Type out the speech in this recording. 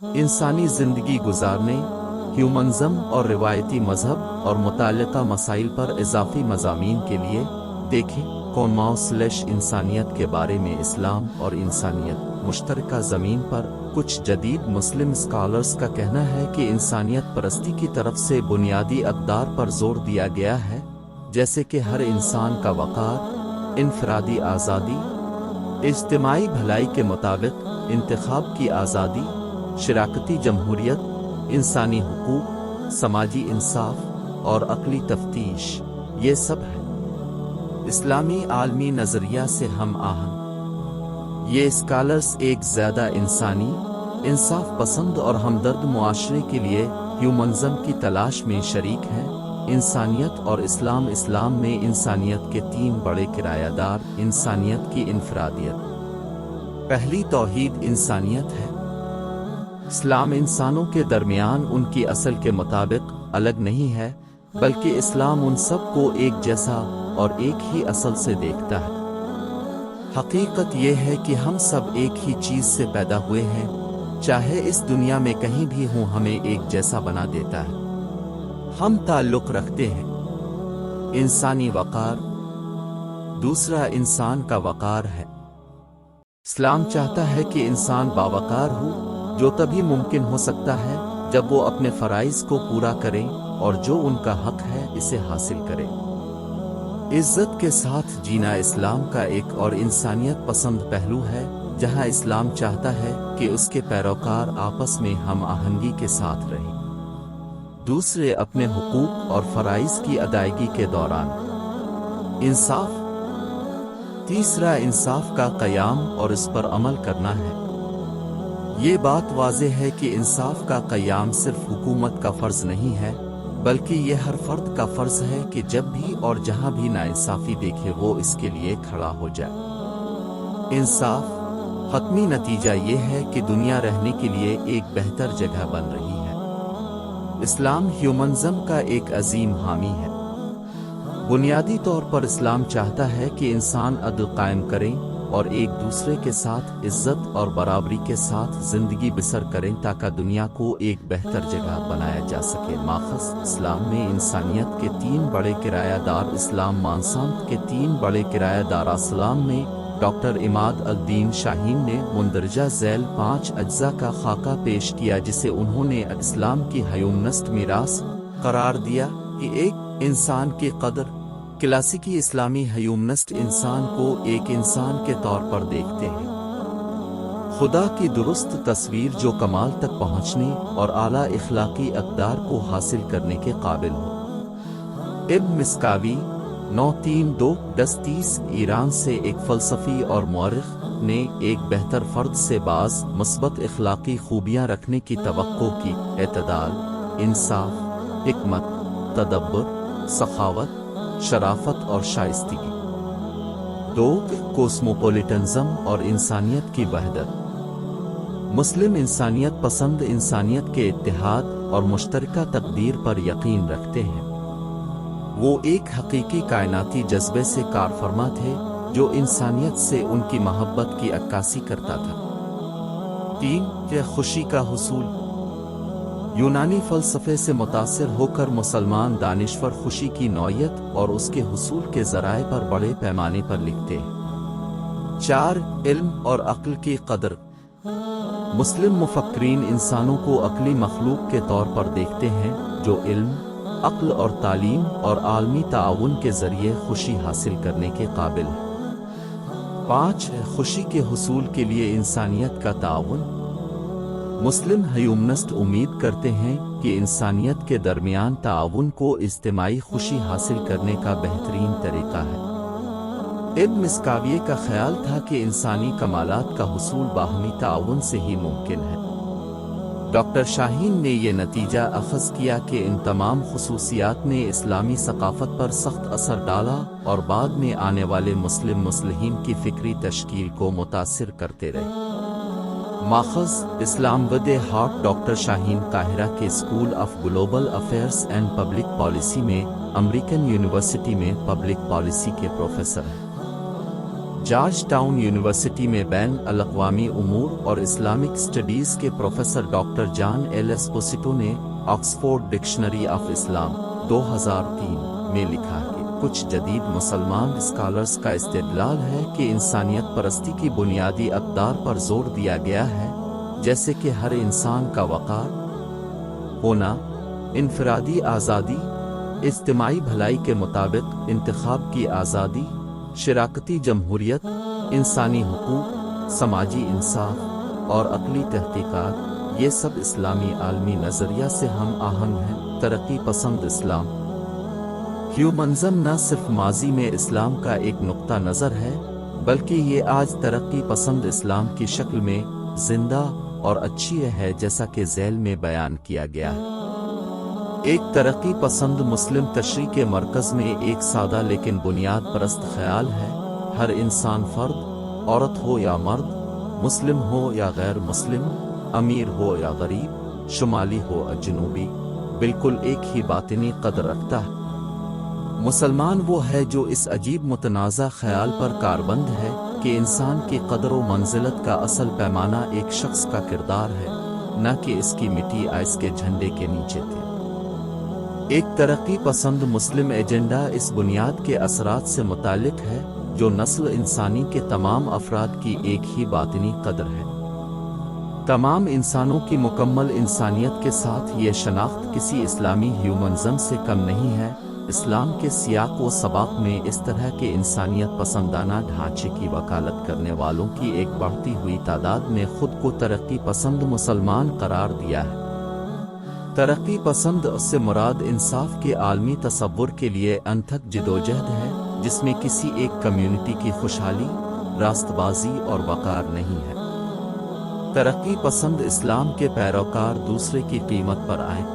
इंसानी ज़िंदगी गुजारने, ह्यूमनिज़्म और रिवायती मज़हब और मुताल्लिक़ा मसाइल पर इज़ाफ़ी मज़ामीन के लिए देखें conmao/इंसानियत के बारे में इस्लाम और इंसानियत मुश्तरका ज़मीन पर। कुछ जदीद मुस्लिम स्कॉलर्स का कहना है कि इंसानियत परस्ती की तरफ से बुनियादी अक़दार पर जोर दिया गया है, जैसे कि हर इंसान का वक़ार, इनफरादी आज़ादी, इज्तिमाई भलाई के मुताबिक इंतखाब की आज़ादी, शराकती जमहूरियत, इंसानी हुकूक, समाजी इंसाफ और अक़ली तफ्तीश, ये सब है इस्लामी आलमी नज़रिया से हम आहंग। ये स्कॉलर्स एक ज़्यादा इंसानी, इंसाफ पसंद और हमदर्द मुआशरे के लिए ह्यूमनिज़्म की तलाश में शरीक हैं। इंसानियत और इस्लाम। इस्लाम में इंसानियत के तीन बड़े किरायादार। इंसानियत की इनफरादियत। पहली तौहीद इंसानियत है। इस्लाम इंसानों के दरमियान उनकी असल के मुताबिक अलग नहीं है, बल्कि इस्लाम उन सब को एक जैसा और एक ही असल से देखता है। हकीकत यह है कि हम सब एक ही चीज़ से पैदा हुए हैं, चाहे इस दुनिया में कहीं भी हों हमें एक जैसा बना देता है। हम ताल्लुक़ रखते हैं। इंसानी वक़ार। दूसरा इंसान का वक़ार है। इस्लाम चाहता है कि इंसान बावकार हो, जो तभी मुमकिन हो सकता है जब वो अपने फ़राइज़ को पूरा करें और जो उनका हक है इसे हासिल करें। इज़्ज़त के साथ जीना इस्लाम का एक और इंसानियत पसंद पहलू है, जहां इस्लाम चाहता है कि उसके पैरोकार आपस में हम आहंगी के साथ रहें। दूसरे अपने हुकूक और फ़राइज़ की अदायगी के दौरान। इंसाफ। तीसरा इंसाफ का क़याम और इस पर अमल करना है। ये बात वाज़ेह है कि इंसाफ का क़याम सिर्फ हुकूमत का फ़र्ज़ नहीं है, बल्कि यह हर फर्द का फ़र्ज़ है कि जब भी और जहां भी नाइंसाफ़ी देखे वो इसके लिए खड़ा हो जाए। इंसाफ। हतमी नतीजा ये है कि दुनिया रहने के लिए एक बेहतर जगह बन रही है। इस्लाम ह्यूमनिज़्म का एक अजीम हामी है। बुनियादी तौर पर इस्लाम चाहता है कि इंसान अदल कायम करें और एक दूसरे के साथ इज्जत और बराबरी के साथ ज़िंदगी बसर करें ताकि दुनिया को एक बेहतर जगह बनाया जा सके। माख़ज़ इस्लाम में इंसानियत के तीन बड़े किरायादार। इस्लाम मानसांत के तीन बड़े किरायादार। इस्लाम में डॉक्टर इमाद अल-दीन शाहीन ने मुंदरजा ज़ैल 5 अज्जा का खाका पेश किया, जिसे उन्होंने इस्लाम की हयूमनस्ट मीरास करार दिया कि एक इंसान की कदर। क्लासिकी इस्लामी हयूमनस्ट इंसान को एक इंसान के तौर पर देखते हैं, खुदा की दुरुस्त तस्वीर जो कमाल तक पहुँचने और आला इखलाकी अक़दार को हासिल करने के काबिल हो। इब्न मिस्कावी 932-1030 ईरान से एक फ़लसफ़ी और मौरिख़ ने एक बेहतर फ़र्द से बाज़ मुस्बत इखलाकी खूबियाँ रखने की तवक्को की। एतदाल, इंसाफ, हिकमत, तदब्बुर, सखावत, शराफत और शाइस्तगी। 2. कोस्मोपोलिटनिज़्म और इंसानियत की वहदत। मुस्लिम इंसानियत पसंद इंसानियत के इत्तेहाद और मुश्तरका तकदीर पर यकीन रखते हैं। वो एक हकीकी कायनाती जज्बे से कारफरमा थे जो इंसानियत से उनकी मोहब्बत की अक्कासी करता था। 3. खुशी का हुसूल। यूनानी फ़लसफ़े से मुतासिर होकर मुसलमान दानिश्वर खुशी की नौयत और उसके हुसूल के ज़राए पर बड़े पैमाने पर लिखते हैं। 4. इल्म और अक्ल की कदर। मुस्लिम मुफक्रीन इंसानों को अक्ली मखलूक के तौर पर देखते हैं जो इल्म, अक्ल और तालीम और आलमी ताउन के ज़रिए खुशी हासिल करने के काबिल है। 5. खुशी के हुसूल के लिए इंसानियत का ताउन। मुस्लिम हयूमनिस्ट उम्मीद करते हैं कि इंसानियत के दरमियान ताउन को इज्तिमाई खुशी हासिल करने का बेहतरीन तरीका है। इब्न मिस्काविये का ख्याल था कि इंसानी कमालात का हुसूल बाहमी ताउन से ही मुमकिन है। डॉक्टर शाहीन ने यह नतीजा अख़ज़ किया कि इन तमाम खुसूसियात ने इस्लामी सक़ाफ़त पर सख्त असर डाला और बाद में आने वाले मुस्लिम मुस्लिहीन की फ़िक्री तश्कील को मुतासिर करते रहे। माख़ज़ इस्लाम वदे हार्ट। डॉक्टर शाहीन काहिरा के school of global affairs and public policy में अमेरिकन यूनिवर्सिटी में पब्लिक पॉलिसी के प्रोफेसर हैं। جارج ٹاؤن یونیورسٹی میں بین الاقوامی امور اور اسلامک اسٹڈیز کے پروفیسر ڈاکٹر جان ایل ایسپوسیٹو نے آکسفورڈ ڈکشنری آف اسلام 2003 میں لکھا کہ کچھ جدید مسلمان اسکالرز کا استدلال ہے کہ انسانیت پرستی کی بنیادی اقدار پر زور دیا گیا ہے، جیسے کہ ہر انسان کا وقار ہونا، انفرادی آزادی، اجتماعی بھلائی کے مطابق انتخاب کی آزادی، شراکتی جمہوریت، انسانی حقوق، سماجی انصاف اور عقلی تحقیقات۔ یہ سب اسلامی عالمی نظریہ سے ہم آہنگ ہیں۔ ترقی پسند اسلام ہیومنزم نہ صرف ماضی میں اسلام کا ایک نقطہ نظر ہے، بلکہ یہ آج ترقی پسند اسلام کی شکل میں زندہ اور اچھی ہے، جیسا کہ ذیل میں بیان کیا گیا ہے۔ ایک ترقی پسند مسلم تشریح کے مرکز میں ایک سادہ لیکن بنیاد پرست خیال ہے: ہر انسان فرد، عورت ہو یا مرد، مسلم ہو یا غیر مسلم، امیر ہو یا غریب، شمالی ہو یا جنوبی، بالکل ایک ہی باطنی قدر رکھتا ہے۔ مسلمان وہ ہے جو اس عجیب متنازع خیال پر کاربند ہے کہ انسان کی قدر و منزلت کا اصل پیمانہ ایک شخص کا کردار ہے، نہ کہ اس کی مٹی اس کے جھنڈے کے نیچے تھے۔ ایک ترقی پسند مسلم ایجنڈا اس بنیاد کے اثرات سے متعلق ہے جو نسل انسانی کے تمام افراد کی ایک ہی باطنی قدر ہے۔ تمام انسانوں کی مکمل انسانیت کے ساتھ یہ شناخت کسی اسلامی ہیومنزم سے کم نہیں ہے۔ اسلام کے سیاق و سباق میں اس طرح کے انسانیت پسندانہ ڈھانچے کی وکالت کرنے والوں کی ایک بڑھتی ہوئی تعداد نے خود کو ترقی پسند مسلمان قرار دیا ہے۔ ترقی پسند سے مراد انصاف کے عالمی تصور کے لیے انتھک جدوجہد ہے، جس میں کسی ایک کمیونٹی کی خوشحالی، راست بازی اور وقار نہیں ہے۔ ترقی پسند اسلام کے پیروکار دوسرے کی قیمت پر آئیں۔